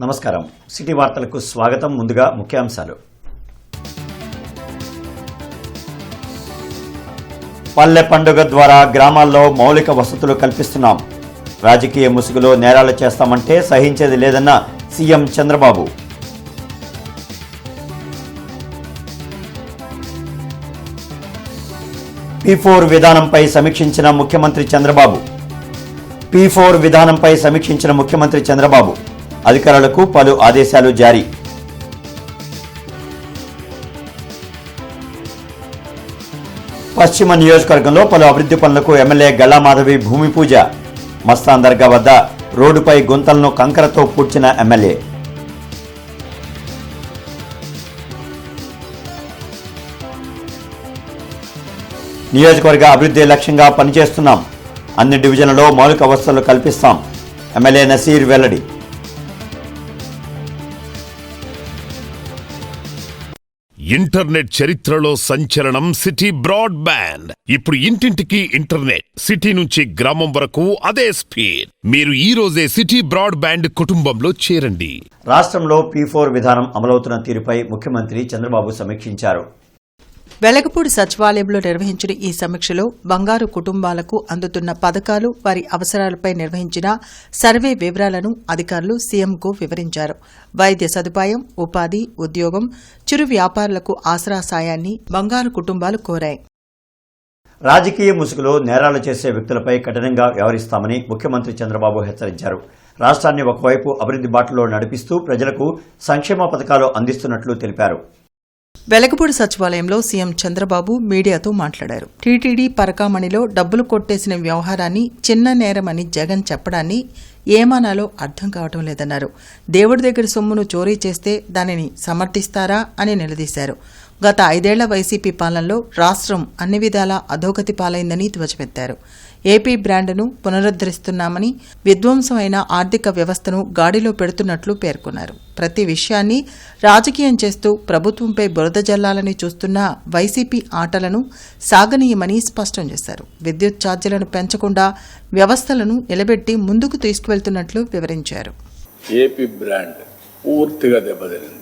నమస్కారం. సిటీ వార్తలకు స్వాగతం. ముందుగా ముఖ్యాంశాలు. పల్లె పండుగ ద్వారా గ్రామాల్లో మౌలిక వసతులు కల్పిస్తున్నాం. రాజకీయ ముసుగులో నేరాలు చేస్తామంటే సహించేది లేదన్న సీఎం చంద్రబాబు. P4 విధానంపై సమీక్షించిన ముఖ్యమంత్రి చంద్రబాబు అధికారులకు పలు ఆదేశాలు జారీ. పశ్చిమ నియోజకవర్గంలో పలు అభివృద్ధి పనులకు ఎమ్మెల్యే గల్లా మాధవి భూమి పూజ. మస్తాన్ దర్గా వద్ద రోడ్డుపై గుంతలను కంకరతో పూడ్చిన ఎమ్మెల్యే. నియోజకవర్గ అభివృద్ధి లక్ష్యంగా పనిచేస్తున్నాం. అన్ని డివిజన్లలో మౌలిక వసతులు కల్పిస్తాం. ఎమ్మెల్యే నసీర్ వెల్లడి. ఇంటర్నెట్ చరిత్రలో సంచలనం సిటీ బ్రాడ్బ్యాండ్. ఇప్పుడు ఇంటింటికి ఇంటర్నెట్, సిటీ నుంచి గ్రామం వరకు అదే స్పీడ్. మీరు ఈ రోజే సిటీ బ్రాడ్బ్యాండ్ కుటుంబంలో చేరండి. రాష్ట్రంలో P4 విధానం అమలవుతున్న తీరుపై ముఖ్యమంత్రి చంద్రబాబు సమీక్షించారు. వెలగపూడి సచివాలయంలో నిర్వహించిన ఈ సమీక్షలో బంగారు కుటుంబాలకు అందుతున్న పథకాలు, వారి అవసరాలపై నిర్వహించిన సర్వే వివరాలను అధికారులు సీఎంకు వివరించారు. వైద్య సదుపాయం, ఉపాధి, ఉద్యోగం, చిరు వ్యాపారులకు ఆసరా సాయాన్ని బంగారు కుటుంబాలు కోరాయి. రాజకీయ ముసుగులో నేరాలు చేసే వ్యక్తులపై కఠినంగా వ్యవహరిస్తామని ముఖ్యమంత్రి చంద్రబాబు హెచ్చరించారు. రాష్ట్రాన్ని ఒకవైపు అభివృద్ధి బాటలో నడిపిస్తూ ప్రజలకు సంక్షేమ పథకాలు అందిస్తున్నట్లు తెలిపారు. వెలగపూడి సచివాలయంలో సీఎం చంద్రబాబు మీడియాతో మాట్లాడారు. టీటీడీ పరకామణిలో డబ్బులు కొట్టేసిన వ్యవహారాన్ని చిన్న నేరమని జగన్ చెప్పడాన్ని ఏమానాలో అర్థం కావటం లేదన్నారు. దేవుడి దగ్గర సొమ్మును చోరీ చేస్తే దానిని సమర్థిస్తారా అని నిలదీశారు. గత 5 ఏళ్ల వైసీపీ పాలనలో రాష్ట్రం అన్ని విధాలా అధోగతి పాలైందని ధ్వజమెత్తారు. ఏపీ బ్రాండ్ను పునరుద్దరిస్తున్నామని, విధ్వంసమైన ఆర్థిక వ్యవస్థను గాడిలో పెడుతున్నట్లు పేర్కొన్నారు. ప్రతి విషయాన్ని రాజకీయం చేస్తూ ప్రభుత్వంపై బురద జల్లాలని చూస్తున్న వైసీపీ ఆటలను సాగనీయమని స్పష్టం చేశారు. విద్యుత్ ఛార్జీలను పెంచకుండా వ్యవస్థలను నిలబెట్టి ముందుకు తీసుకువెళ్తున్నట్లు వివరించారు. ఏపీ బ్రాండ్ పూర్తిగా దెబ్బతినింది.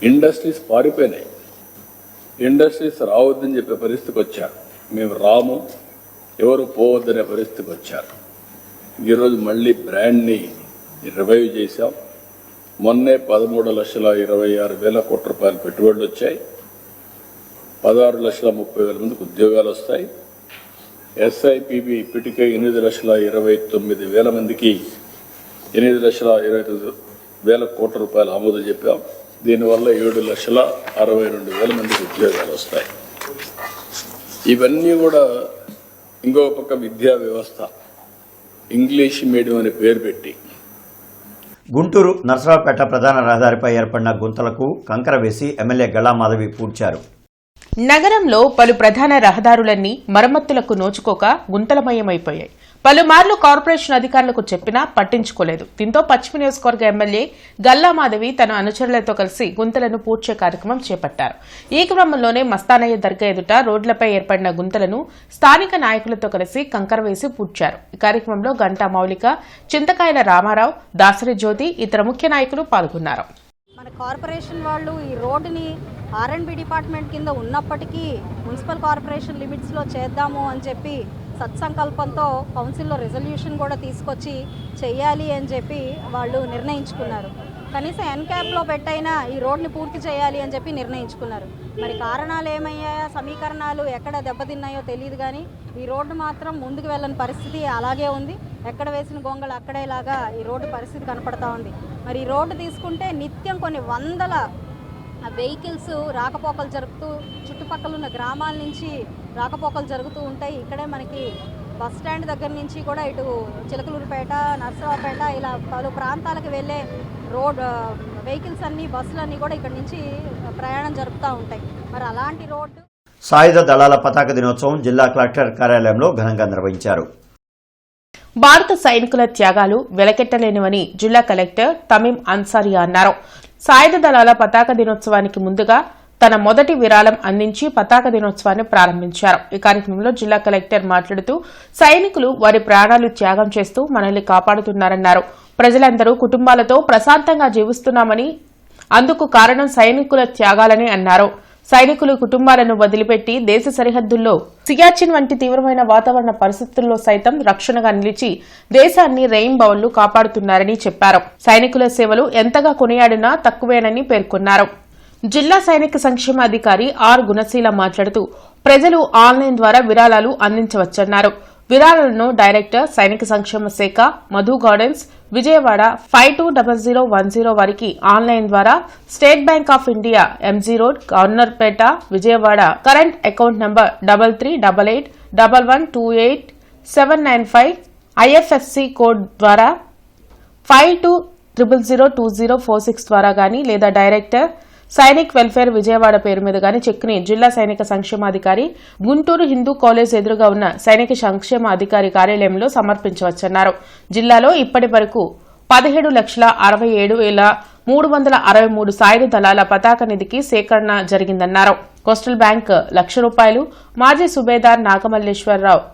ఇండస్ట్రీస్ పారిపోయినాయి. ఇండస్ట్రీస్ రావద్దని చెప్పే పరిస్థితికి వచ్చారు. మేము రాము, ఎవరు పోవద్దనే పరిస్థితికి వచ్చారు. ఈరోజు మళ్ళీ బ్రాండ్ని రివైవ్ చేశాం. మొన్నే 13,26,000 కోట్ల రూపాయలు పెట్టుబడులు వచ్చాయి. 16,30,000 మందికి ఉద్యోగాలు వస్తాయి. SIPB ఇప్పటికే 8,29,000 మందికి 8,29,000 కోట్ల రూపాయలు ఆమోదం చెప్పాం. దీనివల్ల 7,62,000 మందికి ఉద్యోగాలు వస్తాయి. ఇవన్నీ కూడా ఇంకో పక్క విద్యా వ్యవస్థ ఇంగ్లీష్ మీడియం అనే పేరు పెట్టి గుంటూరు నర్సరావుపేట ప్రధాన రహదారిపై ఏర్పడిన గుంతలకు కంకర వేసి ఎమ్మెల్యే గల్లా మాధవి పూడ్చారు. నగరంలో పలు ప్రధాన రహదారులన్నీ మరమ్మతులకు నోచుకోక గుంతలమయమైపోయాయి. పలుమార్లు కార్పొరేషన్ అధికారులకు చెప్పినా పట్టించుకోలేదు. దీంతో పశ్చిమ నియోజకవర్గ ఎమ్మెల్యే గల్లా మాధవి తన అనుచరులతో కలిసి గుంతలను పూడ్చే కార్యక్రమం చేపట్టారు. ఈ క్రమంలోనే మస్తానయ్య దర్గా ఎదుట రోడ్లపై ఏర్పడిన గుంతలను స్థానిక నాయకులతో కలిసి కంకర వేసి పూడ్చారు. ఈ కార్యక్రమంలో గంటా మౌలిక, చింతకాయల రామారావు, దాసరి జ్యోతి, ఇతర ముఖ్య నాయకులు పాల్గొన్నారు. మన కార్పొరేషన్ వాళ్ళు ఈ రోడ్డుని R&B డిపార్ట్మెంట్ కింద ఉన్నప్పటికీ మున్సిపల్ కార్పొరేషన్ లిమిట్స్లో చేద్దాము అని చెప్పి సత్సంకల్పంతో కౌన్సిల్లో రెజల్యూషన్ కూడా తీసుకొచ్చి చెయ్యాలి అని చెప్పి వాళ్ళు నిర్ణయించుకున్నారు. కనీసం ఎన్క్యాప్లో పెట్టైనా ఈ రోడ్ని పూర్తి చేయాలి అని చెప్పి నిర్ణయించుకున్నారు. మరి కారణాలు ఏమయ్యాయో, సమీకరణాలు ఎక్కడ దెబ్బతిన్నాయో తెలియదు, కానీ ఈ రోడ్డు మాత్రం ముందుకు వెళ్ళని పరిస్థితి అలాగే ఉంది. ఎక్కడ వేసిన గొంగళి అక్కడేలాగా ఈ రోడ్డు పరిస్థితి కనపడతా ఉంది. మరి ఈ రోడ్డు తీసుకుంటే నిత్యం కొన్ని వందల వెహికల్స్ రాకపోకలు జరుగుతూ చుట్టుపక్కల ఉన్న గ్రామాల నుంచి రాకపోకలు జరుగుతూ ఉంటాయి. ఇక్కడే మనకి బస్ స్టాండ్ దగ్గర నుంచి కూడా ఇటు చిలకలూరుపేట, నర్సరావుపేట ఇలా పలు ప్రాంతాలకు వెళ్ళే రోడ్ వెహికల్స్ అన్ని, బస్సులన్నీ కూడా ఇక్కడ నుంచి ప్రయాణం జరుపుతూ ఉంటాయి. మరి అలాంటి రోడ్డు. సాయుధ దళాల పతాక దినోత్సవం జిల్లా కలెక్టర్ కార్యాలయంలో ఘనంగా నిర్వహించారు. భారత సైనికుల త్యాగాలు వెలకెట్టలేనివని జిల్లా కలెక్టర్ తమీం అన్సారియా అన్నారు. సాయుధ దళాల పతాక దినోత్సవానికి ముందుగా తన మొదటి విరాళం అందించి పతాక దినోత్సవాన్ని ప్రారంభించారు. ఈ కార్యక్రమంలో జిల్లా కలెక్టర్ మాట్లాడుతూ సైనికులు వారి ప్రాణాలు త్యాగం చేస్తూ మనల్ని కాపాడుతున్నారన్నారు. ప్రజలందరూ కుటుంబాలతో ప్రశాంతంగా జీవిస్తున్నామని, అందుకు కారణం సైనికుల త్యాగాలని అన్నారు. సైనికులు కుటుంబాలను వదిలిపెట్టి దేశ సరిహద్దుల్లో సియాచిన్ వంటి తీవ్రమైన వాతావరణ పరిస్థితుల్లో సైతం రక్షణగా నిలిచి దేశాన్ని రెయిన్బౌళ్లు కాపాడుతున్నారని చెప్పారు. సైనికుల సేవలు ఎంతగా కొనియాడినా తక్కువేనని పేర్కొన్నారు. జిల్లా సైనిక సంక్షేమ అధికారి ఆర్ గుణశీల మాట్లాడుతూ ప్రజలు ఆన్లైన్ ద్వారా విరాళాలు అందించవచ్చన్నారు. విరాళాలను డైరెక్టర్ సైనిక సంక్షేమ శాఖ మధు గార్డెన్స్ విజయవాడ 520010 వారికి ఆన్లైన్ ద్వారా state bank of India MG road Governorpet Vijayawada current account number 3388112875 IFSC code ద్వారా 52002046 ద్వారా గాని లేదా డైరెక్టర్ సైనిక్ వెల్ఫేర్ విజయవాడ పేరు మీద గాని చెక్ని జిల్లా సైనిక సంక్షేమాధికారి గుంటూరు హిందూ కాలేజ్ ఎదురుగా ఉన్న సైనిక సంక్షేమ అధికారి కార్యాలయంలో సమర్పించవచ్చన్నారు. జిల్లాలో ఇప్పటి వరకు 17,67,363 సాయుధ దళాల పతాక నిధికి సేకరణ జరిగిందన్నారు. కోస్టల్ బ్యాంక్ ₹1,00,000, మాజీ సుబేదార్ నాగమల్లేశ్వరరావు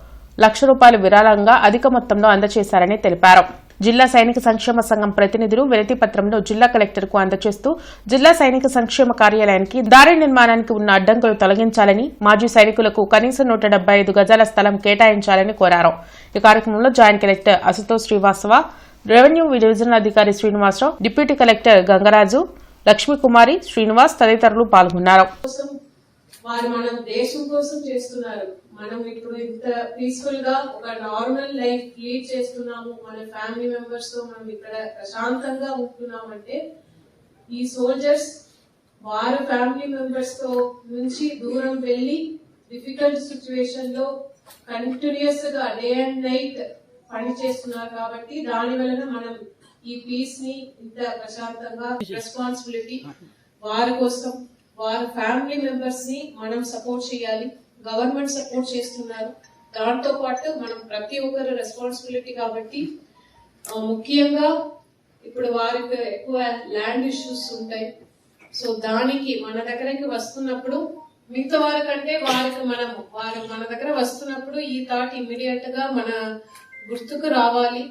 ₹1,00,000 విరాళంగా అధిక మొత్తంలో అందజేశారని తెలిపారు. జిల్లా సైనిక సంక్షేమ సంఘం ప్రతినిధులు వినతి పత్రంలో జిల్లా కలెక్టర్కు అందజేస్తూ జిల్లా సైనిక సంక్షేమ కార్యాలయానికి దారి నిర్మాణానికి ఉన్న అడ్డంకులు తొలగించాలని, మాజీ సైనికులకు కనీసం 175 గజాల స్థలం కేటాయించాలని కోరారు. ఈ కార్యక్రమంలో joint collector Ashutosh Srivastava, revenue divisional అధికారి శ్రీనివాసరావు, డిప్యూటీ కలెక్టర్ గంగరాజు, లక్ష్మీకుమారి, శ్రీనివాస్ తదితరులు పాల్గొన్నారు. వారు మనం దేశం కోసం చేస్తున్నారు. మనం ఇప్పుడు ఇంత పీస్ఫుల్ గా ఒక నార్మల్ లైఫ్ లీడ్ చేస్తున్నాము, మన ఫ్యామిలీ మెంబర్స్ తో మనం ఇక్కడ ప్రశాంతంగా ఉంటున్నామంటే ఈ సోల్జర్స్ వారి ఫ్యామిలీ మెంబర్స్ తో నుంచి దూరం వెళ్లి డిఫికల్ట్ సిచ్యువేషన్ లో కంటిన్యూస్ గా డే అండ్ నైట్ పని చేస్తున్నారు. కాబట్టి దాని వలన మనం ఈ పీస్ ని ఇంత ప్రశాంతంగా రెస్పాన్సిబిలిటీ వారి కోసం వారి ఫ్యామిలీ మెంబర్స్ ని మనం సపోర్ట్ చేయాలి. గవర్నమెంట్ సపోర్ట్ చేస్తున్నారు, దాంతో పాటు మనం ప్రతి ఒక్కరు రెస్పాన్సిబిలిటీ. కాబట్టి ముఖ్యంగా ఇప్పుడు వారికి ఎక్కువ ల్యాండ్ ఇష్యూస్ ఉంటాయి. సో దానికి మన దగ్గరికి వస్తున్నప్పుడు మిగతా వారికంటే వారికి వారు మన దగ్గర వస్తున్నప్పుడు ఈ థాట్ ఇమ్మీడియట్ గా మన గుర్తుకు రావాలి.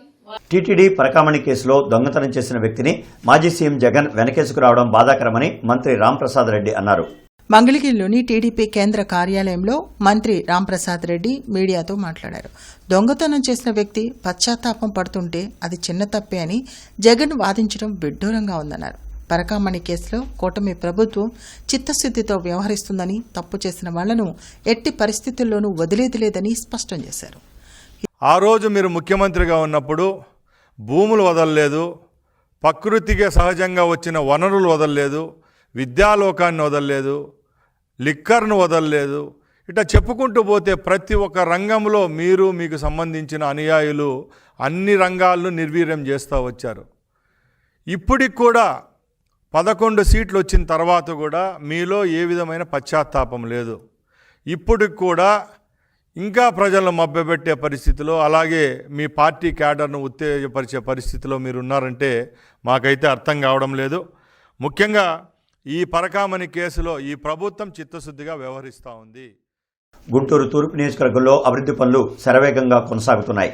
టీటీడీ పరకామణి కేసులో దొంగతనం చేసిన వ్యక్తిని మాజీ సీఎం జగన్ వెనకేసుకు రావడం బాధాకరమని మంత్రి రాంప్రసాద్ రెడ్డి అన్నారు. మంగళగిరిలోని టీడీపీ కేంద్ర కార్యాలయంలో మంత్రి రాంప్రసాద్ రెడ్డి మీడియాతో మాట్లాడారు. దొంగతనం చేసిన వ్యక్తి పశ్చాత్తాపం పడుతుంటే అది చిన్న తప్పే అని జగన్ వాదించడం విడ్డూరంగా ఉందన్నారు. పరకామణి కేసులో కూటమి ప్రభుత్వం చిత్తశుద్దితో వ్యవహరిస్తుందని, తప్పు చేసిన వాళ్లను ఎట్టి పరిస్థితుల్లోనూ వదిలేది లేదని స్పష్టం చేశారు. ఆ రోజు మీరు ముఖ్యమంత్రిగా ఉన్నప్పుడు భూములు వదలలేదు, ప్రకృతికి సహజంగా వచ్చిన వనరులు వదలలేదు, విద్యాలోకాన్ని వదలలేదు, లిక్కర్ను వదలలేదు. ఇట్లా చెప్పుకుంటూ పోతే ప్రతి ఒక్క రంగంలో మీరు మీకు సంబంధించిన అనుయాయులు అన్ని రంగాలను నిర్వీర్యం చేస్తూ వచ్చారు. ఇప్పటికి కూడా 11 సీట్లు వచ్చిన తర్వాత కూడా మీలో ఏ విధమైన పశ్చాత్తాపం లేదు. ఇప్పటికి కూడా ఇంకా ప్రజలను మభ్యపెట్టే పరిస్థితిలో, అలాగే మీ పార్టీ క్యాడర్ను ఉత్తేజపరిచే పరిస్థితిలో మీరు ఉన్నారంటే మాకైతే అర్థం కావడం లేదు. ముఖ్యంగా ఈ పరకామణి కేసులో ఈ ప్రభుత్వం చిత్తశుద్ధిగా వ్యవహరిస్తూ ఉంది. గుంటూరు తూర్పు నియోజకవర్గంలో అభివృద్ధి పనులు శరవేగంగా కొనసాగుతున్నాయి.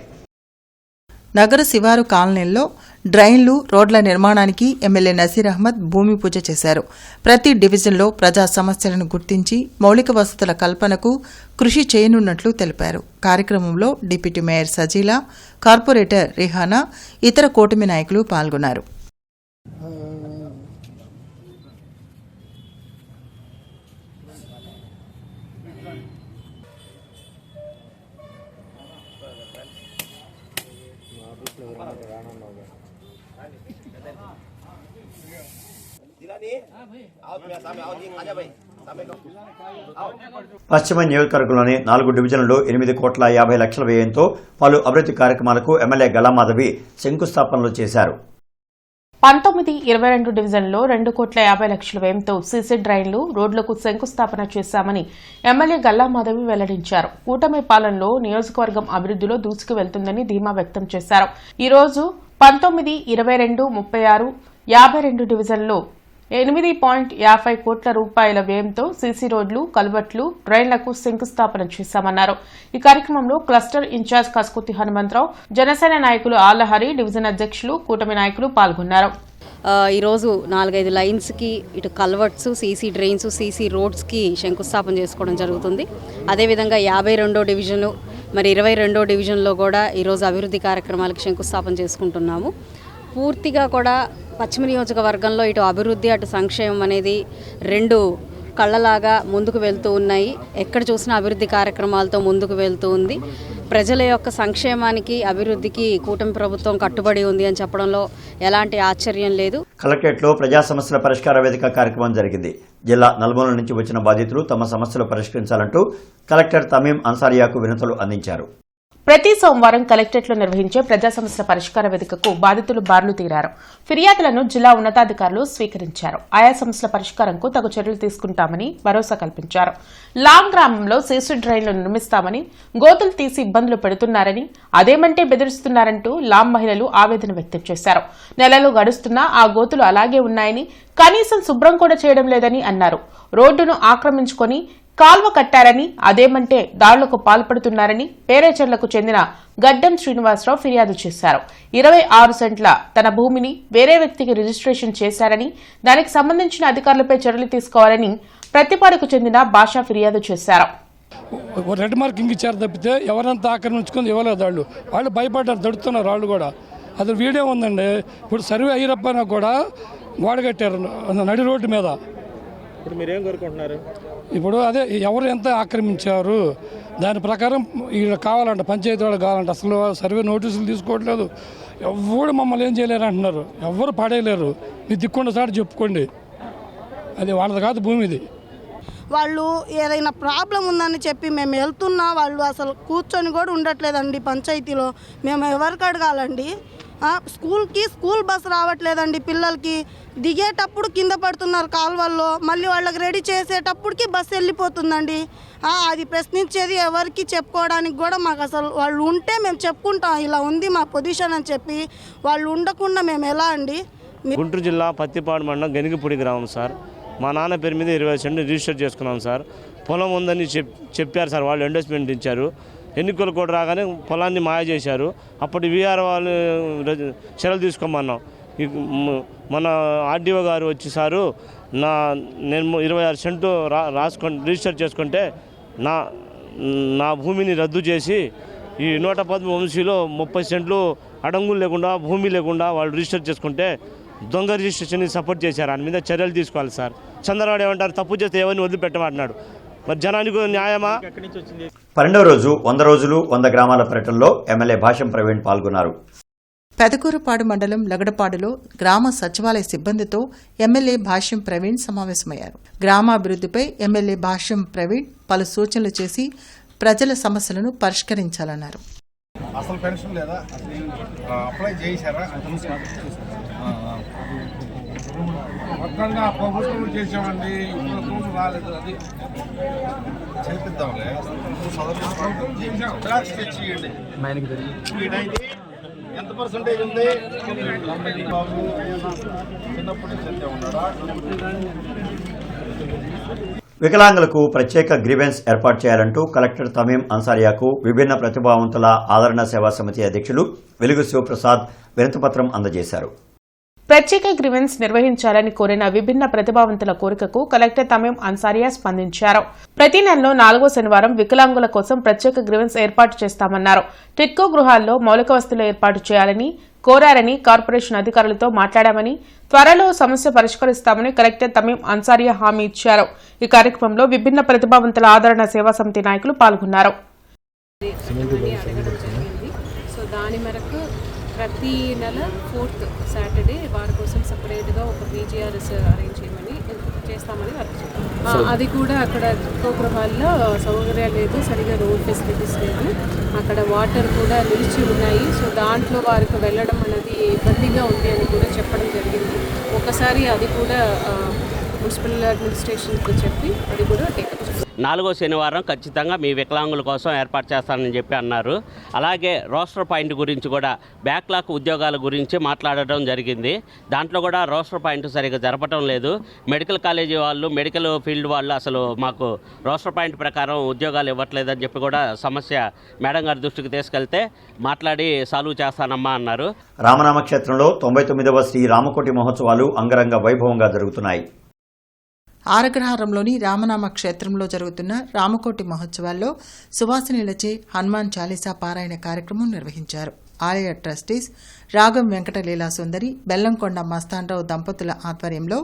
నగర శివారు కాలనీల్లో డ్రైన్లు, రోడ్ల నిర్మాణానికి ఎమ్మెల్యే నసీర్ అహ్మద్ భూమి పూజ చేశారు. ప్రతి డివిజన్లో ప్రజా సమస్యలను గుర్తించి మౌలిక వసతుల కల్పనకు కృషి చేయనున్నట్లు తెలిపారు. కార్యక్రమంలో deputy mayor Sajila, corporator Rihana, ఇతర కూటమి నాయకులు పాల్గొన్నారు. పశ్చిమ నియోజకవర్గంలోని 4 డివిజన్లలో 8,50,00,000 వ్యయంతో పలు అభివృద్ధి కార్యక్రమాలకు ఎమ్మెల్యే గల్లామాధవి శంకుస్థాపనలు చేశారు. 19, 22 డివిజన్లో 2,50,00,000 వ్యయంతో సీసీ డ్రైన్లు, రోడ్లకు శంకుస్థాపన చేశామని ఎమ్మెల్యే గల్లామాధవి వెల్లడించారు. కూటమి పాలనలో నియోజకవర్గం అభివృద్ధిలో దూసుకు వెళ్తుందని ధీమా వ్యక్తం చేశారు. ఈ రోజు 19, 22, 36, 52 డివిజన్లో 8.50 కోట్ల రూపాయల వ్యయంతో సీసీ రోడ్లు, కల్వర్ట్లు, డ్రైన్లకు శంకుస్థాపన చేశామన్నారు. ఈ కార్యక్రమంలో క్లస్టర్ ఇన్ఛార్జ్ కస్కుతి హనుమంతరావు, జనసేన నాయకులు ఆలహరి, డివిజన్ అధ్యక్షులు, కూటమి నాయకులు పాల్గొన్నారు. ఈరోజు 4-5 లైన్స్కి ఇటు కల్వర్ట్స్, సీసీ డ్రైన్స్, సీసీ రోడ్స్కి శంకుస్థాపన చేసుకోవడం జరుగుతుంది. అదేవిధంగా 52వ డివిజను మరి 22వ డివిజన్లో కూడా ఈరోజు అభివృద్ధి కార్యక్రమాలకు శంకుస్థాపన చేసుకుంటున్నాము. పూర్తిగా కూడా పశ్చిమ నియోజకవర్గంలో ఇటు అభివృద్ధి అటు సంక్షేమం అనేది రెండు కళ్ళలాగా ముందుకు వెళ్తూ ఉన్నాయి. ఎక్కడ చూసినా అభివృద్ధి కార్యక్రమాలతో ముందుకు వెళ్తూ ఉంది. ప్రజల యొక్క సంక్షేమానికి అభివృద్ధికి కూటమి ప్రభుత్వం కట్టుబడి ఉంది అని చెప్పడంలో ఎలాంటి ఆశ్చర్యం లేదు. కలెక్టరేట్లో ప్రజా సమస్యల పరిష్కార వేదిక కార్యక్రమం జరిగింది. జిల్లా నలుమూలల నుంచి వచ్చిన బాధితులు తమ సమస్యలు పరిష్కరించాలంటూ కలెక్టర్ తమీం అన్సారియాకు వినతులు అందించారు. ప్రతి సోమవారం కలెక్టరేట్లో నిర్వహించే ప్రజా సమస్యల పరిష్కార వేదికకు బాధితులు బార్లు తీరారు. ఫిర్యాదులను జిల్లా ఉన్నతాధికారులు స్వీకరించారు. ఆయా సమస్యల పరిష్కారంకు తగు చర్యలు తీసుకుంటామని భరోసా కల్పించారు. లాంగ్ గ్రామంలో సీసీ డ్రైన్లు నిర్మిస్తామని, గోతులు తీసి ఇబ్బందులు పెడుతున్నారని, అదేమంటే బెదిరిస్తున్నారంటూ లాం మహిళలు ఆవేదన వ్యక్తం చేశారు. నెలలు గడుస్తున్నా ఆ గోతులు అలాగే ఉన్నాయని, కనీసం శుభ్రం కూడా చేయడం లేదని అన్నారు. రోడ్డును ఆక్రమించుకొని కాల్వ కట్టారని, అదేమంటే దాడులకు పాల్పడుతున్నారని పేరేచర్లకు చెందిన గడ్డం శ్రీనివాసరావు ఫిర్యాదు చేశారు. 26 సెంట్ల తన భూమిని వేరే వ్యక్తికి రిజిస్ట్రేషన్ చేశారని, దానికి సంబంధించిన అధికారులపై చర్యలు తీసుకోవాలని ప్రతిపాడుకు చెందిన భాషా ఫిర్యాదు చేశారు. రెడ్ మార్కింగ్ ఇచ్చారు తప్పితే ఎవరంతా ఆక్రమించుకుంది ఇవ్వలేదు. వాళ్ళు భయపడ్డారు, దడుతున్నారు వాళ్ళు కూడా. అది వీడియో ఉందండి. ఇప్పుడు సర్వే అయ్యప్పన కూడా గోడ కట్టారు నడి రోడ్డు మీద. ఇప్పుడు మీరేం కోరుకుంటున్నారు? ఇప్పుడు అదే ఎవరు ఎంత ఆక్రమించారు దాని ప్రకారం వీళ్ళు కావాలంట, పంచాయతీ వాళ్ళు కావాలంట. అసలు సర్వే నోటీసులు తీసుకోవట్లేదు. ఎవరు మమ్మల్ని ఏం చేయలేరు అంటున్నారు. ఎవరు పడేయలేరు. మీ దిక్కుండా సార్ చెప్పుకోండి, అది వాళ్ళది కాదు భూమి. ఇది వాళ్ళు ఏదైనా ప్రాబ్లం ఉందని చెప్పి మేము వెళ్తున్నా వాళ్ళు అసలు కూర్చొని కూడా ఉండట్లేదండి. పంచాయతీలో మేము ఎవరికి అడగాలండి? స్కూల్ బస్ రావట్లేదండి. పిల్లలకి దిగేటప్పుడు కింద పడుతున్నారు కాలువల్లో, మళ్ళీ వాళ్ళకి రెడీ చేసేటప్పటికి బస్సు వెళ్ళిపోతుందండి. అది ప్రశ్నించేది ఎవరికి చెప్పుకోవడానికి కూడా మాకు అసలు వాళ్ళు ఉంటే మేము చెప్పుకుంటాం ఇలా ఉంది మా పొజిషన్ అని చెప్పి. వాళ్ళు ఉండకుండా మేము ఎలా అండి? గుంటూరు జిల్లా పత్తిపాడు మండలం గనిగిపూడి గ్రామం సార్. మా నాన్న పేరు మీద 20 సెంట్లు రిజిస్టర్ చేసుకున్నాం సార్. పొలం ఉందని చెప్పారు సార్. వాళ్ళు ఎండోస్మెంట్ ఇచ్చారు. ఎన్నికలు కూడా రాగానే పొలాన్ని మాయ చేశారు. అప్పటి వీఆర్ వాళ్ళు చర్యలు తీసుకోమన్నాం. మన ఆర్డీఓ గారు వచ్చి సారు నేను 26 సెంట్లు రిజిస్టర్ చేసుకుంటే నా భూమిని రద్దు చేసి ఈ 110 వంశీలో 30 సెంట్లు అడంగులు లేకుండా భూమి లేకుండా వాళ్ళు రిజిస్టర్ చేసుకుంటే దొంగ రిజిస్ట్రేషన్ని సపోర్ట్ చేశారు. దాని మీద చర్యలు తీసుకోవాలి సార్. చంద్రబాబు ఏమంటారు? తప్పు చేస్తే ఎవరిని వదిలిపెట్టమంటున్నాడు. మరి జనానికి న్యాయమా? 12వ రోజు 100 రోజులు 100 గ్రామాల పర్యటనలో ఎమ్మెల్యే భాష్యం ప్రవీణ్ పాల్గొన్నారు. పెదకూరుపాడు మండలం లగడపాడులో గ్రామ సచివాలయ సిబ్బందితో ఎమ్మెల్యే భాష్యం ప్రవీణ్ సమావేశమయ్యారు. గ్రామాభివృద్ధిపై ఎమ్మెల్యే భాష్యం ప్రవీణ్ పలు సూచనలు చేసి ప్రజల సమస్యలను పరిష్కరించాలన్నారు. అసలు పెన్షన్ లేదా? అప్లై చేశారా? మొత్తంగా ప్రభుత్వం చేసామండి. ఇప్పుడు రాలేదు, అది చేపిద్దాంలే. తెచ్చియండి. ఎంత పర్సెంటేజ్ ఉంది? బాబు చిన్నప్పటి నుంచి ఉన్నాడా? వికలాంగులకు ప్రత్యేక గ్రీవెన్స్ ఏర్పాటు చేయాలంటూ కలెక్టర్ తమీం అన్సారియాకు విభిన్న ప్రతిభావంతుల ఆదరణ సేవా సమితి అధ్యక్షులు వెలుగు శివప్రసాద్ వినతిపత్రం అందజేశారు. ప్రత్యేక గ్రీవెన్స్ నిర్వహించాలని కోరిన విభిన్న ప్రతిభావంతుల కోరికకు కలెక్టర్ తమీం అన్సారియా స్పందించారు. ప్రతి నెలలో 4వ శనివారం వికలాంగుల కోసం ప్రత్యేక గ్రీవెన్స్ ఏర్పాటు చేస్తామన్నారు. టిట్కో గృహాల్లో మౌలిక వసతులు ఏర్పాటు చేయాలని కోరారని, కార్పొరేషన్ అధికారులతో మాట్లాడామని, త్వరలో సమస్య పరిష్కరిస్తామని కలెక్టర్ తమీం అన్సారియా హామీ ఇచ్చారు. ఈ కార్యక్రమంలో విభిన్న ప్రతిభావంతుల ఆదరణ సేవా సమితి నాయకులు పాల్గొన్నారు. ప్రతి నెల 4th సాటర్డే వారి కోసం సపరేట్గా ఒక పీజీఆర్ఎస్ అరేంజ్ చేయమని చేస్తామని వర్క్. అది కూడా అక్కడ గృహాల్లో సౌకర్యాలు లేదు, సరిగా రోడ్ ఫెసిలిటీస్ లేదు, అక్కడ వాటర్ కూడా నిలిచి ఉన్నాయి. సో దాంట్లో వారికి వెళ్ళడం అనేది ఇబ్బందిగా ఉంది అని కూడా చెప్పడం జరిగింది. ఒకసారి అది కూడా మున్సిపల్ అడ్మినిస్ట్రేషన్తో చెప్పి అది కూడా టేకప్ చేస్తాం. 4వ శనివారం ఖచ్చితంగా మీ వికలాంగుల కోసం ఏర్పాటు చేస్తానని చెప్పి అన్నారు. అలాగే రోస్టర్ పాయింట్ గురించి కూడా బ్యాక్లాగ్ ఉద్యోగాల గురించి మాట్లాడడం జరిగింది. దాంట్లో కూడా రోస్టర్ పాయింట్ సరిగ్గా జరపడం లేదు. మెడికల్ కాలేజీ వాళ్ళు, మెడికల్ ఫీల్డ్ వాళ్ళు అసలు మాకు రోస్టర్ పాయింట్ ప్రకారం ఉద్యోగాలు ఇవ్వట్లేదని చెప్పి కూడా సమస్య మేడం గారి దృష్టికి తీసుకెళ్తే మాట్లాడి సాల్వ్ చేస్తానమ్మా అన్నారు. రామనామ క్షేత్రంలో 99వ శ్రీ రామకోటి మహోత్సవాలు అంగరంగ వైభవంగా జరుగుతున్నాయి. ఆరగ్రహారంలోని రామనామ క్షేత్రంలో జరుగుతున్న రామకోటి మహోత్సవాల్లో సువాసినిలచే హనుమాన్ చాలీసా పారాయణ కార్యక్రమం నిర్వహించారు. ఆలయ ట్రస్టీస్ రాగం వెంకటలీలా సుందరి, బెల్లంకొండ మస్తాన్రావు దంపతుల ఆధ్వర్యంలో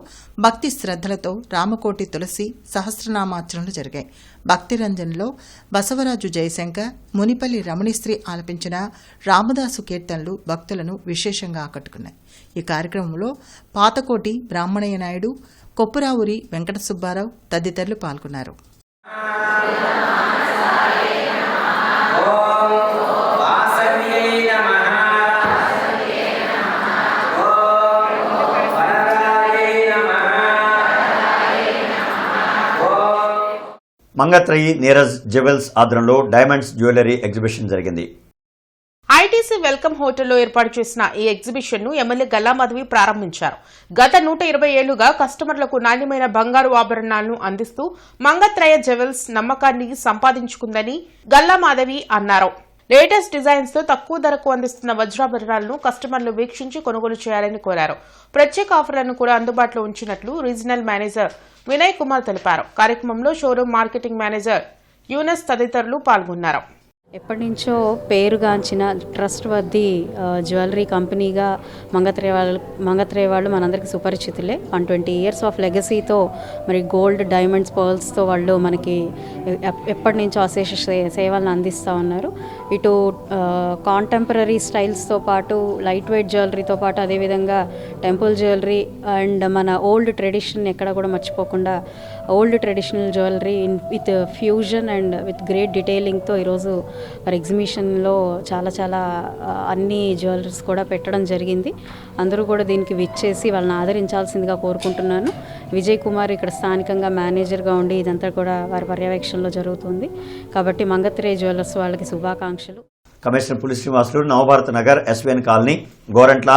భక్తి శ్రద్ధలతో రామకోటి తులసి సహస్రనామార్చనలు జరిగాయి. భక్తి రంజన్లో బసవరాజు జయశంకర్, మునిపల్లి రమణిశ్రీ ఆలపించిన రామదాసు కీర్తనలు భక్తులను విశేషంగా ఆకట్టుకున్నాయి. ఈ కార్యక్రమంలో పాతకోటి బ్రాహ్మణయ్య నాయుడు, కొప్పురావురి వెంకట సుబ్బారావు తదితరులు పాల్గొన్నారు. మంగత్రయి నీరజ్ జ్యువెల్స్ ఆధ్వర్యంలో డైమండ్స్ జ్యువెలరీ ఎగ్జిబిషన్ జరిగింది. ఐటీసీ వెల్కమ్ హోటల్లో ఏర్పాటు చేసిన ఈ ఎగ్జిబిషన్ ను ఎమ్మెల్యే గల్లా మాధవి ప్రారంభించారు. గత 120 ఏళ్లుగా కస్టమర్లకు నాణ్యమైన బంగారు ఆభరణాలను అందిస్తూ మంగత్రయ జ్యువెల్స్ నమ్మకాన్ని సంపాదించుకుందని గల్లా మాధవి అన్నారు. లేటెస్ట్ డిజైన్స్ తో తక్కువ ధరకు అందిస్తున్న వజ్రాభరణాలను కస్టమర్లు వీక్షించి కొనుగోలు చేయాలని కోరారు. ప్రత్యేక ఆఫర్లను కూడా అందుబాటులో ఉంచినట్లు రీజనల్ మేనేజర్ వినయ్ కుమార్ తెలిపారు. కార్యక్రమంలో షోరూం మార్కెటింగ్ మేనేజర్ యూనస్ తదితరులు పాల్గొన్నారు. ఎప్పటి నుంచో పేరుగాంచిన ట్రస్ట్ వద్ది జ్యువెలరీ కంపెనీగా మంగత్రయ వాళ్ళు మనందరికీ సుపరిచితులే. 120 years ఆఫ్ లెగసీతో మరి గోల్డ్, డైమండ్స్, పర్ల్స్తో వాళ్ళు మనకి ఎప్పటి నుంచో అశేష సేవలను అందిస్తూ ఉన్నారు. ఇటు కాంటెంపరీ స్టైల్స్తో పాటు లైట్ వెయిట్ జ్యువెలరీతో పాటు అదేవిధంగా టెంపుల్ జ్యువెలరీ అండ్ మన ఓల్డ్ ట్రెడిషన్ ఎక్కడ కూడా మర్చిపోకుండా old traditional jewellery with fusion and with great డీటెయిలింగ్తో ఈరోజు మరి ఎగ్జిబిషన్లో చాలా అన్ని జ్యువెలరీస్ కూడా పెట్టడం జరిగింది. అందరూ కూడా దీనికి విచ్చేసి వాళ్ళని ఆదరించాల్సిందిగా కోరుకుంటున్నాను. విజయ్ కుమార్ ఇక్కడ స్థానికంగా మేనేజర్గా ఉండి ఇదంతా కూడా వారి పర్యవేక్షణలో జరుగుతుంది. కాబట్టి మంగత్రయ జ్యువెలర్స్ వాళ్ళకి శుభాకాంక్షలు. Commissioner Puli Srinivasulu Navabharat Nagar, SVN colony, Gorantla,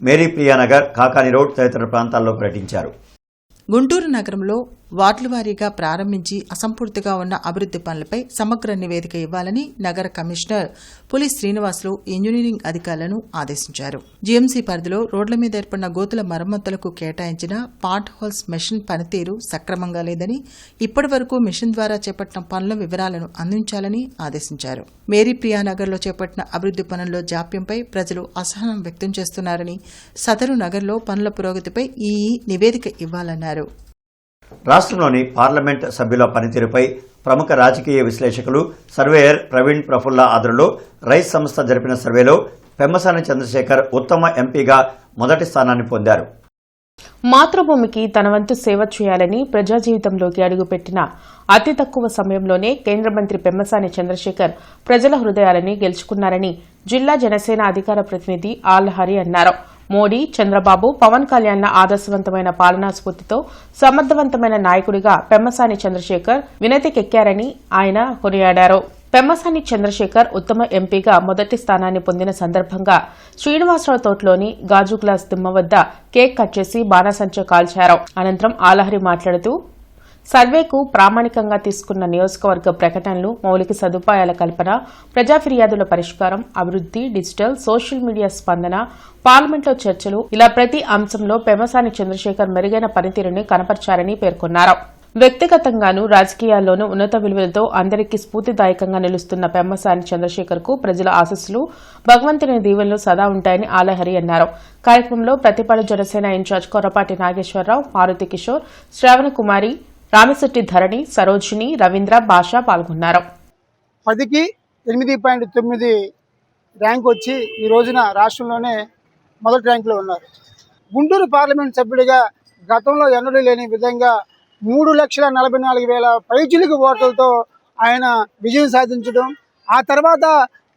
Mary Priya Nagar, Kakani road తదితర ప్రాంతాల్లో పర్యటించారు. గుంటూరు నగరంలో వార్డుల వారీగా ప్రారంభించి అసంపూర్తిగా ఉన్న అభివృద్ది పనులపై సమగ్ర నివేదిక ఇవ్వాలని నగర కమిషనర్ పులి శ్రీనివాసులు ఇంజనీరింగ్ అధికారులను ఆదేశించారు. జీఎంసీ పరిధిలో రోడ్ల మీద ఏర్పడిన గోతుల మరమ్మతులకు కేటాయించిన పాట్ హోల్స్ మెషిన్ పనితీరు సక్రమంగా లేదని, ఇప్పటి వరకు మెషిన్ ద్వారా చేపట్టిన పనుల వివరాలను అందించాలని ఆదేశించారు. మేరీ ప్రియానగర్లో చేపట్టిన అభివృద్ది పనుల్లో జాప్యంపై ప్రజలు అసహనం వ్యక్తం చేస్తున్నారని, సదరు నగర్లో పనుల పురోగతిపై ఈ నివేదిక ఇవ్వాలన్నారు. రాష్ట్రంలోని పార్లమెంట్ సభ్యుల పనితీరుపై ప్రముఖ రాజకీయ విశ్లేషకులు సర్వేయర్ ప్రవీణ్ ప్రఫుల్ల ఆధ్వర్యంలో రైస్ సంస్థ జరిపిన సర్వేలో పెమ్మసాని చంద్రశేఖర్ ఉత్తమ ఎంపీగా మొదటి స్థానాన్ని పొందారు. మాతృభూమికి తన వంతు సేవ చేయాలని ప్రజా జీవితంలోకి అడుగుపెట్టిన అతి తక్కువ సమయంలోనే కేంద్ర మంత్రి పెమ్మసాని చంద్రశేఖర్ ప్రజల హృదయాలని గెలుచుకున్నారని జిల్లా జనసేన అధికార ప్రతినిధి ఆల్హరి అన్నారు. మోడీ, చంద్రబాబు, పవన్ కళ్యాణ్ల ఆదర్శవంతమైన పాలనా స్ఫూర్తితో సమర్థవంతమైన నాయకుడిగా పెమ్మసాని చంద్రశేఖర్ వినతికెక్కారని ఆయన కొనియాడారు. పెమ్మసాని చంద్రశేఖర్ ఉత్తమ ఎంపీగా మొదటి స్థానాన్ని పొందిన సందర్భంగా శ్రీనివాసరావు తోటలోని గాజు గ్లాస్ దిమ్మ వద్ద కేక్ కట్ చేసి బాణాసంచా కాల్చారు. అనంతరం ఆలహరి మాట్లాడుతూ సర్వేకు ప్రామాణికంగా తీసుకున్న నియోజకవర్గ ప్రకటనలు, మౌలిక సదుపాయాల కల్పన, ప్రజా ఫిర్యాదుల పరిష్కారం, అభివృద్ది, డిజిటల్, సోషల్ మీడియా స్పందన, పార్లమెంట్లో చర్చలు ఇలా ప్రతి అంశంలో పెమ్మసాని చంద్రశేఖర్ మెరుగైన పనితీరుని కనపర్చారని పేర్కొన్నారు. వ్యక్తిగతంగానూ రాజకీయాల్లోనూ ఉన్నత విలువలతో అందరికీ స్ఫూర్తిదాయకంగా నిలుస్తున్న పెమ్మసాని చంద్రశేఖర్ కు ప్రజల ఆశీస్సులు, భగవంతుని దీవెనలు సదా ఉంటాయని ఆలహరి అన్నారు. కార్యక్రమంలో ప్రతిపాడు జనసేన ఇన్ఛార్జ్ కొర్రపాటి నాగేశ్వరరావు, మారుతి కిషోర్, శ్రావణ కుమారి, రామిశెట్టి ధరణి, సరోజిని, రవీంద్ర, భాష పాల్గొన్నారు. 10కి 8.9 ర్యాంక్ వచ్చి ఈ రోజున రాష్ట్రంలోనే మొదటి ర్యాంకులో ఉన్నారు. గుంటూరు పార్లమెంట్ సభ్యుడిగా గతంలో ఎన్నడూ లేని విధంగా 3,44,000 పైచిలుకు ఓట్లతో ఆయన విజయం సాధించడం, ఆ తర్వాత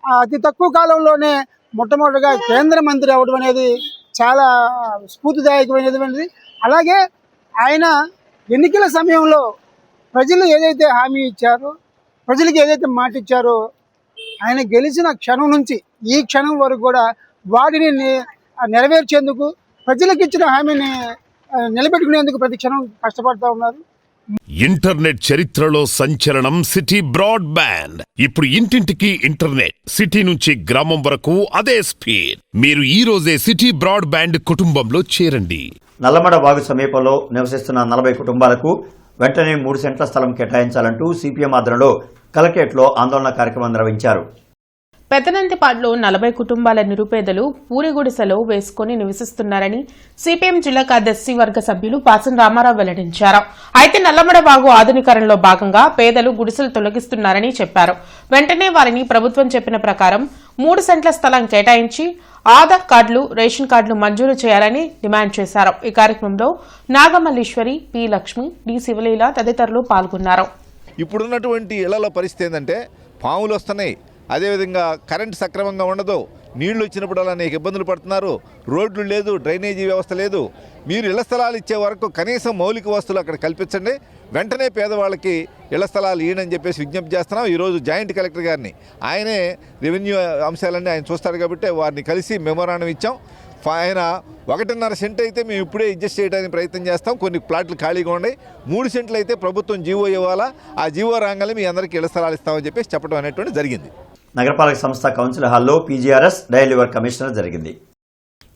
అతి తక్కువ కాలంలోనే మొట్టమొదటిగా కేంద్ర మంత్రి అవ్వడం అనేది చాలా స్ఫూర్తిదాయకమైనది. అలాగే ఆయన ఎన్నికల సమయంలో ప్రజలు ఏదైతే హామీ ఇచ్చారో, ప్రజలకు ఏదైతే మాట ఇచ్చారో, ఆయన గెలిచిన క్షణం నుంచి ఈ క్షణం వరకు కూడా వాటిని నెరవేర్చేందుకు, ప్రజలకు ఇచ్చిన హామీని నిలబెట్టుకునేందుకు ప్రతి క్షణం కష్టపడుతూ ఉన్నారు. ఇంటర్నెట్ చరిత్రలో సంచలనం సిటీ బ్రాడ్బ్యాండ్. ఇప్పుడు ఇంటింటికి ఇంటర్నెట్, సిటీ నుంచి గ్రామం వరకు అదే స్పీడ్. మీరు ఈ రోజే సిటీ బ్రాడ్బ్యాండ్ కుటుంబంలో చేరండి. నల్లమడ వాగు సమీపంలో నివసిస్తున్న 40 కుటుంబాలకు వెంటనే 3 సెంట్ల స్థలం కేటాయించాలంటూ సిపిఎం ఆధ్వర్యంలో కలెక్టరేట్లో ఆందోళన కార్యక్రమం నిర్వహించారు. పెదనందిపాడులో 40 కుటుంబాల నిరుపేదలు పూరి గుడిసెలో వేసుకుని నివసిస్తున్నారని సిపిఎం జిల్లా కార్యదర్శి వర్గ సభ్యులు పాసం రామారావు వెల్లడించారు. అయితే నల్లమడ వాగు ఆధునీకరణలో భాగంగా పేదలు గుడిసెలు తొలగిస్తున్నారని చెప్పారు. వెంటనే వారిని ప్రభుత్వం చెప్పిన ప్రకారం 3 సెంట్ల స్థలం కేటాయించి ఆధార్ కార్డులు, రేషన్ కార్డులు మంజూరు చేయాలని డిమాండ్ చేశారు. ఈ కార్యక్రమంలో నాగమల్లీశ్వరి, పి లక్ష్మి, డి శివలీల తదితరులు పాల్గొన్నారు. ఇప్పుడున్నటువంటి ఇళ్లలో పరిస్థితి ఏంటంటే పాములు వస్తున్నాయి, అదేవిధంగా కరెంట్ సక్రమంగా ఉండదు, నీళ్లు వచ్చినప్పుడు అనేక ఇబ్బందులు పడుతున్నారు, రోడ్లు లేదు, డ్రైనేజీ వ్యవస్థ లేదు. మీరు ఇళ్ల స్థలాలు ఇచ్చే వరకు కనీసం మౌలిక వస్తువులు అక్కడ కల్పించండి, వెంటనే పేదవాళ్ళకి ఇళ్ల స్థలాలు ఇవ్వని చెప్పేసి విజ్ఞప్తి చేస్తున్నాం. ఈరోజు జాయింట్ కలెక్టర్ గారిని, ఆయనే రెవెన్యూ అంశాలన్నీ ఆయన చూస్తారు కాబట్టి వారిని కలిసి మెమోరాండం ఇచ్చాం. ఆయన 1.5 సెంట్ అయితే మేము ఇప్పుడే అడ్జస్ట్ చేయడానికి ప్రయత్నం చేస్తాం. కొన్ని ప్లాట్లు ఖాళీగా ఉన్నాయి. 3 సెంట్లు అయితే ప్రభుత్వం జీవో ఇవ్వాలా, ఆ జీవో రాగానే మీ అందరికీ ఇళ్ల స్థలాలు ఇస్తామని చెప్పేసి చెప్పడం అనేటువంటి జరిగింది. నగరపాలక సంస్థ కౌన్సిల్ హాల్లో పీజీఆర్ఎస్ డైలివర్ కమిషనర్ జరిగింది.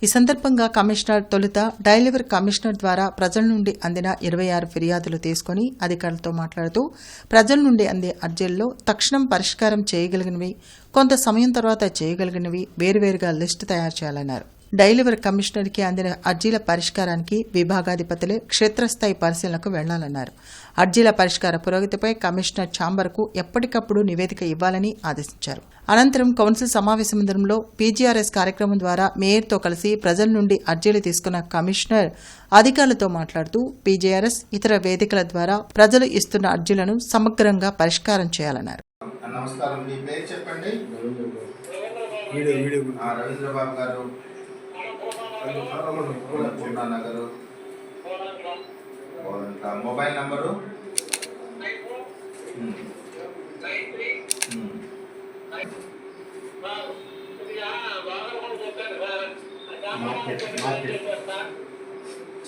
ఈ సందర్భంగా కమిషనర్ తొలుత డైలివర్ కమిషనర్ ద్వారా ప్రజల నుండి అందిన 26 ఫిర్యాదులు తీసుకుని అధికారులతో మాట్లాడుతూ ప్రజల నుండి అందే అర్జీల్లో తక్షణం పరిష్కారం చేయగలిగినవి, కొంత సమయం తర్వాత చేయగలిగినవి వేరువేరుగా లిస్టు తయారు చేయాలన్నారు. డైలివర్ కమిషనర్కి అందిన అర్జీల పరిష్కారానికి విభాగాధిపతులే క్షేత్రస్థాయి పరిశీలనకు వెళ్లాలన్నారు. అర్జీల పరిష్కార పురోగతిపై కమిషనర్ ఛాంబర్కు ఎప్పటికప్పుడు నివేదిక ఇవ్వాలని ఆదేశించారు. అనంతరం కౌన్సిల్ సమావేశ మందిరంలో పీజీఆర్ఎస్ కార్యక్రమం ద్వారా మేయర్తో కలిసి ప్రజల నుండి అర్జీలు తీసుకున్న కమిషనర్ అధికారులతో మాట్లాడుతూ పీజీఆర్ఎస్ ఇతర వేదికల ద్వారా ప్రజలు ఇస్తున్న అర్జీలను సమగ్రంగా పరిష్కారం చేయాలన్నారు. నమస్కారం, మీ పేరు చెప్పండి. రవీంద్రబాబు గారు, పూర్ణానగర్, మొబైల్ నంబరు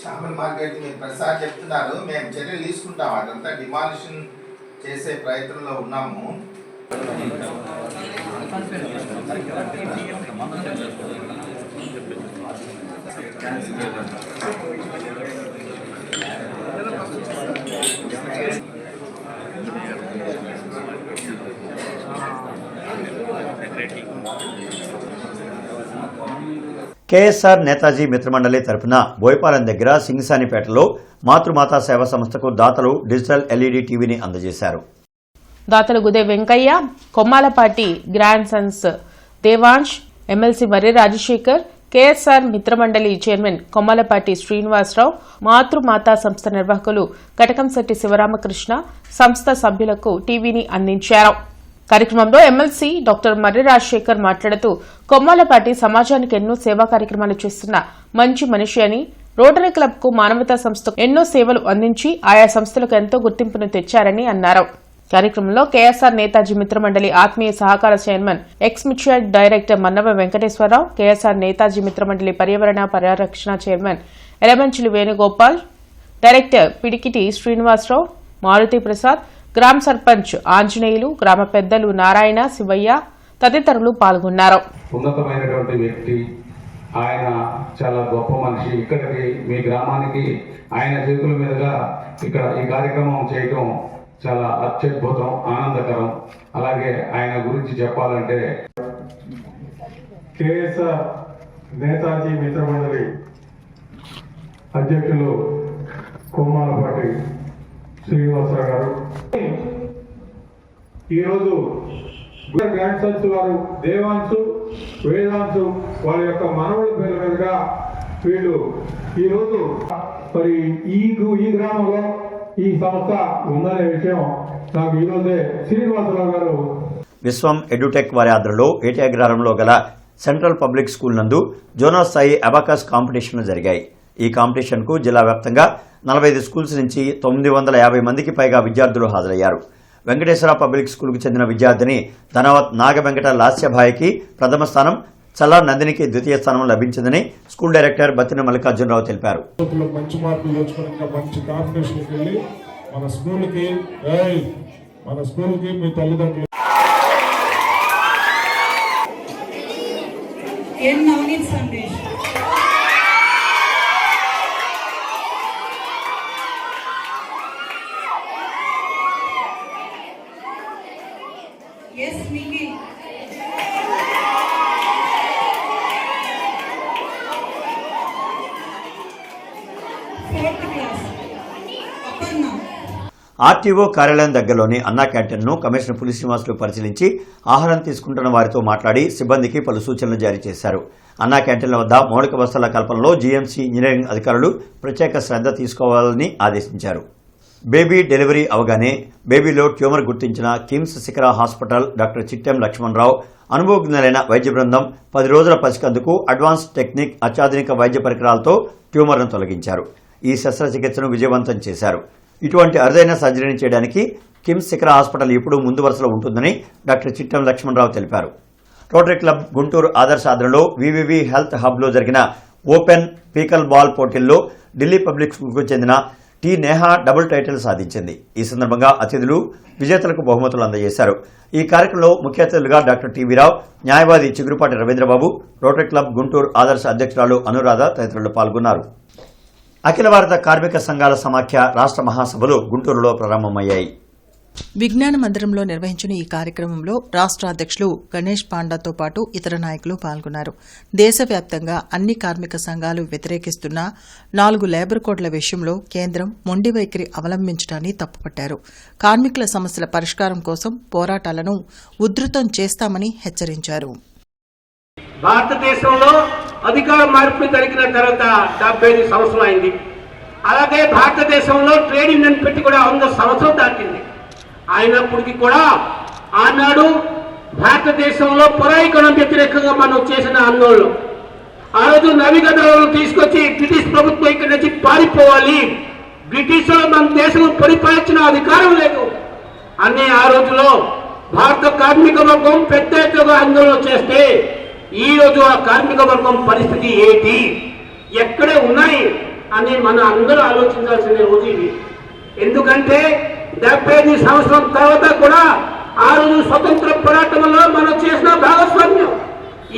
చేపల మార్కెట్ మీరు ప్రసాద్ చెప్తున్నారు. మేము చర్యలు తీసుకుంటాం, అదంతా డిమాలిషన్ చేసే ప్రయత్నంలో ఉన్నాము. కేఎస్ఆర్ నేతాజీ మిత్రమండలి తరపున బోయపాలెం దగ్గర సింగసానిపేటలో మాతృమాతా సేవా సంస్థకు దాతలు డిజిటల్ ఎల్ఈడి టీవీని అందజేశారు. దాతలు Gude Venkayya, Kommalapati grandsons Devansh, MLC Marri Rajasekhar, KSR మిత్రమండలి చైర్మన్ కొమ్మలపాటి శ్రీనివాసరావు, మాతృమాతా సంస్థ నిర్వాహకులు కటకంశెట్టి శివరామకృష్ణ సంస్థ సభ్యులకు టీవీని అందించారు. కార్యక్రమంలో ఎమ్మెల్సీ డాక్టర్ మర్రి రాజశేఖర్ మాట్లాడుతూ కొమ్మాలపాటి సమాజానికి ఎన్నో సేవా కార్యక్రమాలు చేస్తున్న మంచి మనిషి అని, రోటరీ క్లబ్ కు మానవతా సంస్థకు ఎన్నో సేవలు అందించి ఆయా సంస్థలకు ఎంతో గుర్తింపును తెచ్చారని అన్నారు. కార్యక్రమంలో కేఎస్ఆర్ నేతాజీ మిత్రమండలి ఆత్మీయ సహకార చైర్మన్ ఎక్స్ మిర్చియాడ్ డైరెక్టర్ మన్నవ వెంకటేశ్వరరావు, కేఎస్ఆర్ నేతాజీ మిత్రమండలి పర్యావరణ పరిరక్షణ చైర్మన్ ఎలమంచిలి వేణుగోపాల్, డైరెక్టర్ పిడికిటి శ్రీనివాసరావు, మారుతి ప్రసాద్, గ్రామ సర్పంచ్ ఆంజనేయులు, గ్రామ పెద్దలు నారాయణ, శివయ్య తదితరులు పాల్గొన్నారు. ఉన్నతమైనటువంటి వ్యక్తి ఆయన, చాలా గొప్ప మనిషి. ఇక్కడికి మీ గ్రామానికి ఆయన చేతుల మీదుగా ఇక్కడ ఈ కార్యక్రమం చేయటం చాలా అత్యద్భుతం, ఆనందకరం. అలాగే ఆయన గురించి చెప్పాలంటే కేఎస్ఆర్ నేతాజీ మిత్రమండలి అధ్యక్షులు కొమ్మాలపాటి శ్రీనివాసరావు గారు, ఈరోజు గ్రాండ్ సన్స్ వారు దేవాంశు, వేదాంశు వాళ్ళ యొక్క మనవల పేరు మీదుగా వీళ్ళు ఈరోజు మరి ఈ గ్రామంలో ఈ సంస్థ ఉందనే విషయం నాకు ఈరోజే శ్రీనివాసరావు గారు విశ్వం ఎడ్యుటెక్ వారి ఆధ్వర్యంలో ఏటి అగ్రహారంలో గల సెంట్రల్ పబ్లిక్ స్కూల్ నందు జోనల్ స్థాయి అబాకస్ కాంపిటీషన్లు జరిగాయి. ఈ కాంపిటీషన్కు జిల్లా వ్యాప్తంగా 45 స్కూల్స్ నుంచి 950 మందికి పైగా విద్యార్థులు హాజరయ్యారు. వెంకటేశ్వర పబ్లిక్ స్కూల్కు చెందిన విద్యార్థిని ధనవత్ నాగవెంకట లాస్యభాయికి ప్రథమ స్థానం, చల్లా నందినికి ద్వితీయ స్థానం లభించిందని స్కూల్ డైరెక్టర్ బత్తిన మల్లికార్జునరావు తెలిపారు. మంచి మార్కులు తెచ్చుకుని ఇంకా మంచి కాంపిటీషన్కి వెళ్ళి మన స్కూల్కి మీ తల్లిదండ్రులు ఆర్టీఓ కార్యాలయం దగ్గరలోని అన్నా క్యాంటీన్ను కమిషనర్ పులి శ్రీనివాసులు పరిశీలించి ఆహారం తీసుకుంటున్న వారితో మాట్లాడి సిబ్బందికి పలు సూచనలు జారీ చేశారు. అన్నా క్యాంటీన్ల వద్ద మౌలిక వసతుల కల్పనలో జీఎంసీ ఇంజనీరింగ్ అధికారులు ప్రత్యేక శ్రద్ధ తీసుకోవాలని ఆదేశించారు. బేబీ డెలివరీ అవగానే బేబీలో ట్యూమర్ గుర్తించిన కిమ్స్ శిఖర హాస్పిటల్ డాక్టర్ చిట్టెం లక్ష్మణరావు అనుభవజ్ఞులైన వైద్య బృందం 10 రోజుల పసికందుకు అడ్వాన్స్ టెక్నిక్ అత్యాధునిక వైద్య పరికరాలతో ట్యూమర్ను తొలగించారు. ఈ శస్త్రచికిత్సను విజయవంతం చేశారు. ఇటువంటి అరుదైన సర్జరీని చేయడానికి కిమ్స్ శిఖర హాస్పిటల్ ఇప్పుడు ముందు వరుసలో ఉంటుందని డాక్టర్ చిట్టెం లక్ష్మణరావు తెలిపారు. రోటరీ క్లబ్ గుంటూరు ఆదర్శ ఆధ్వర్యంలో వివివి హెల్త్ హబ్లో జరిగిన ఓపెన్ పీకల్ బాల్ పోటీల్లో ఢిల్లీ పబ్లిక్ స్కూల్కు చెందిన టి నేహా డబుల్ టైటిల్ సాధించింది. ఈ సందర్భంగా అతిథులు విజేతలకు బహుమతులు అందజేశారు. ఈ కార్యక్రమంలో ముఖ్య అతిథులుగా డాక్టర్ టీవీరావు, న్యాయవాది చిగురుపాటి రవీంద్రబాబు, రోటరీ క్లబ్ గుంటూరు ఆదర్శ అధ్యక్షురాలు అనురాధ తదితరులు పాల్గొన్నారు. అఖిల భారత కార్మిక సంఘాల సమాఖ్య రాష్ట్ర మహాసభలు గుంటూరులో ప్రారంభమయ్యాయి. విజ్ఞాన మందిరంలో నిర్వహించిన ఈ కార్యక్రమంలో రాష్ట్ర అధ్యక్షులు గణేష్ పాండాతో పాటు ఇతర నాయకులు పాల్గొన్నారు. దేశవ్యాప్తంగా అన్ని కార్మిక సంఘాలు వ్యతిరేకిస్తున్న 4 లేబర్ కోడ్ల విషయంలో కేంద్రం మొండి వైఖరి అవలంబించడాన్ని తప్పుపట్టారు. కార్మికుల సమస్యల పరిష్కారం కోసం పోరాటాలను ఉధృతం చేస్తామని హెచ్చరించారు. భారతదేశంలో అధికార మార్పు జరిగిన తర్వాత 75 సంవత్సరం అయింది. అలాగే భారతదేశంలో ట్రేడ్ యూనియన్ పెట్టి కూడా 100 సంవత్సరం దాటింది. అయినప్పటికీ కూడా ఆనాడు భారతదేశంలో పురాయికణం వ్యతిరేకంగా మనం చేసిన ఆందోళన, ఆ రోజు నవీకరణలు తీసుకొచ్చి బ్రిటిష్ ప్రభుత్వం ఇక్కడి నుంచి పారిపోవాలి, బ్రిటిష్ మన దేశం పరిపాలించిన అధికారం లేదు అనే ఆ రోజులో భారత కార్మిక వర్గం పెద్ద ఎత్తుగా ఆందోళన చేస్తే ఈ రోజు ఆ కార్మిక వర్గం పరిస్థితి ఏంటి, ఎక్కడే ఉన్నాయి అని మనం అందరూ ఆలోచించాల్సిన రోజు ఇది. ఎందుకంటే 75 సంవత్సరం తర్వాత కూడా ఆ రోజు స్వతంత్ర పోరాటంలో మనం చేసిన భాగస్వామ్యం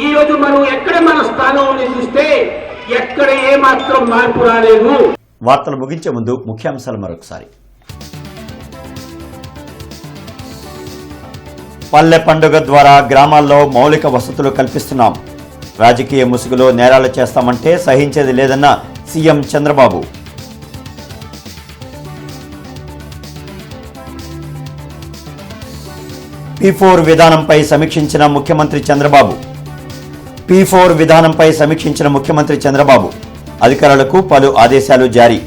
ఈ రోజు మనం ఎక్కడ మన స్థానం చూస్తే ఎక్కడ ఏమాత్రం మార్పు రాలేదు. వార్తలు ముగించే ముందు ముఖ్యాంశాలు మరొకసారి. పల్లె పండుగ ద్వారా గ్రామాల్లో మౌలిక వసతులు కల్పిస్తున్నాం. రాజకీయ ముసుగులో నేరాలు చేస్తామంటే సహించేది లేదన్న సీఎం చంద్రబాబు. P4 విధానంపై సమీక్షించిన ముఖ్యమంత్రి చంద్రబాబు అధికారులకు పలు ఆదేశాలు జారీ.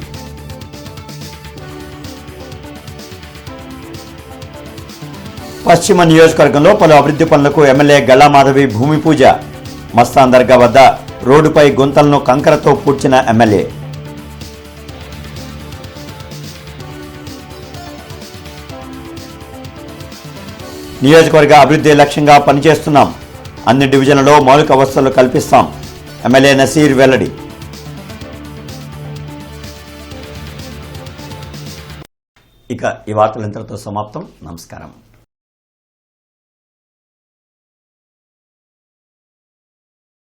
పశ్చిమ నియోజకవర్గంలో పలు అభివృద్ధి పనులకు ఎమ్మెల్యే గల్లా మాధవి భూమి పూజ. మస్తాన్ దర్గా వద్ద రోడ్డుపై గుంతలను కంకరతో పూడ్చిన ఎమ్మెల్యే. నియోజకవర్గ అభివృద్ధి లక్ష్యంగా పనిచేస్తున్నాం. అన్ని డివిజన్లలో మౌలిక వసతులు కల్పిస్తాం. ఎమ్మెల్యే నసీర్ వెల్లడి. ఇక ఈ వార్తలు ఇంతటితో సమాప్తం. నమస్కారం.